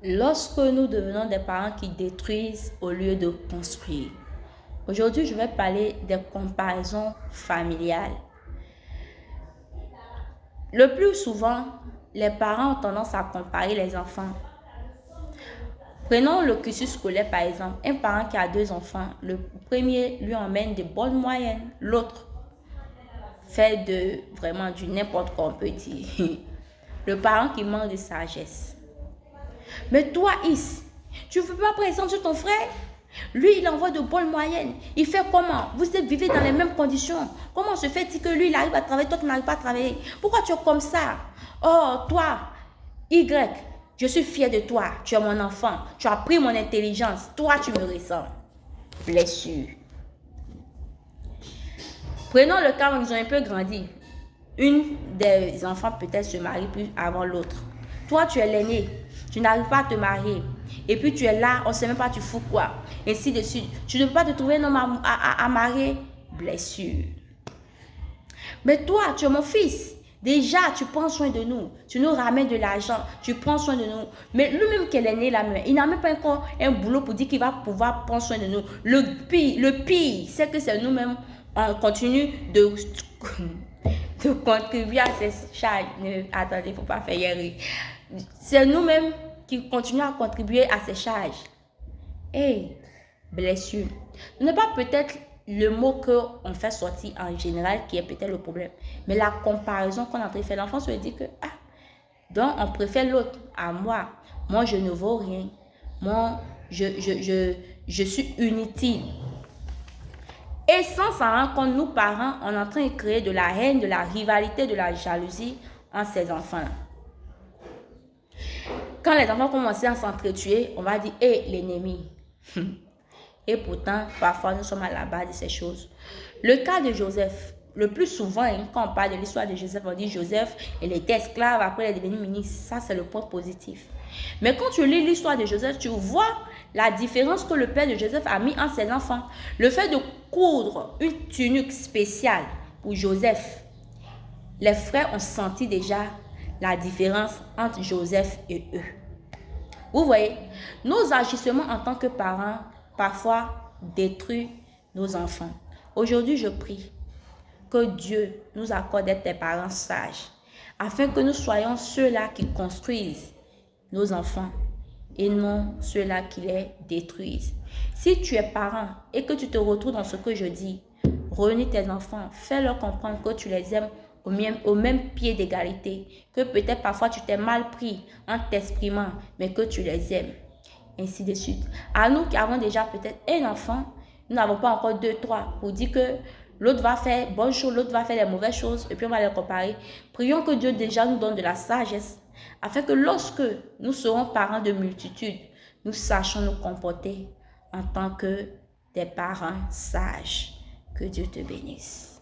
Lorsque nous devenons des parents qui détruisent au lieu de construire. Aujourd'hui, je vais parler des comparaisons familiales. Le plus souvent, les parents ont tendance à comparer les enfants. Prenons le cursus scolaire par exemple. Un parent qui a 2 enfants, le premier lui emmène de bonnes moyennes, l'autre fait vraiment du n'importe quoi on peut dire. Le parent qui manque de sagesse. Mais toi, Is, tu ne veux pas par exemple sur ton frère? Lui, il envoie de bonnes moyennes. Il fait comment? Vous vivez dans les mêmes conditions. Comment se fait-il que lui, il arrive à travailler, toi, tu n'arrives pas à travailler? Pourquoi tu es comme ça? Oh, toi, Y, je suis fière de toi. Tu es mon enfant. Tu as pris mon intelligence. Toi, tu me ressembles. Blessure. Prenons le cas où ils ont un peu grandi. Une des enfants peut-être se marie plus avant l'autre. Toi, tu es l'aîné. Tu n'arrives pas à te marier. Et puis tu es là, on ne sait même pas tu fous quoi. Ainsi de suite. Tu ne peux pas te trouver un homme à marier. Blessure. Mais toi, tu es mon fils. Déjà, tu prends soin de nous. Tu nous ramènes de l'argent. Tu prends soin de nous. Mais lui-même qui est l'aîné là, il n'a même pas encore un boulot pour dire qu'il va pouvoir prendre soin de nous. Le pire, c'est que c'est nous-mêmes, on continue de contribuer à ces charges. Attendez, il ne faut pas faire rire. C'est nous-mêmes qui continuons à contribuer à ces charges. Et blessure. Ce n'est pas peut-être le mot qu'on fait sortir en général qui est peut-être le problème. Mais la comparaison qu'on est en train de faire, l'enfant se dit que, donc on préfère l'autre à moi. Moi, je ne vaux rien. Moi, je suis inutile. Et sans s'en rendre compte, nous parents, on est en train de créer de la haine, de la rivalité, de la jalousie en ces enfants-là. Quand les enfants commencent à s'entretuer, on va dire, l'ennemi. Et pourtant, parfois, nous sommes à la base de ces choses. Le cas de Joseph, le plus souvent, quand on parle de l'histoire de Joseph, on dit Joseph, il était esclave, après il est devenu ministre. Ça, c'est le point positif. Mais quand tu lis l'histoire de Joseph, tu vois la différence que le père de Joseph a mis entre ses enfants. Le fait de coudre une tunique spéciale pour Joseph, les frères ont senti déjà la différence entre Joseph et eux. Vous voyez, nos agissements en tant que parents, parfois, détruisent nos enfants. Aujourd'hui, je prie que Dieu nous accorde d'être des parents sages, afin que nous soyons ceux-là qui construisent nos enfants et non ceux-là qui les détruisent. Si tu es parent et que tu te retrouves dans ce que je dis, réunis tes enfants, fais-leur comprendre que tu les aimes au même pied d'égalité, que peut-être parfois tu t'es mal pris en t'exprimant, mais que tu les aimes, ainsi de suite. À nous qui avons déjà peut-être un enfant, nous n'avons pas encore 2, 3 pour dire que l'autre va faire bonnes choses, l'autre va faire les mauvaises choses, et puis on va les comparer. Prions que Dieu déjà nous donne de la sagesse, afin que lorsque nous serons parents de multitudes, nous sachions nous comporter en tant que des parents sages. Que Dieu te bénisse.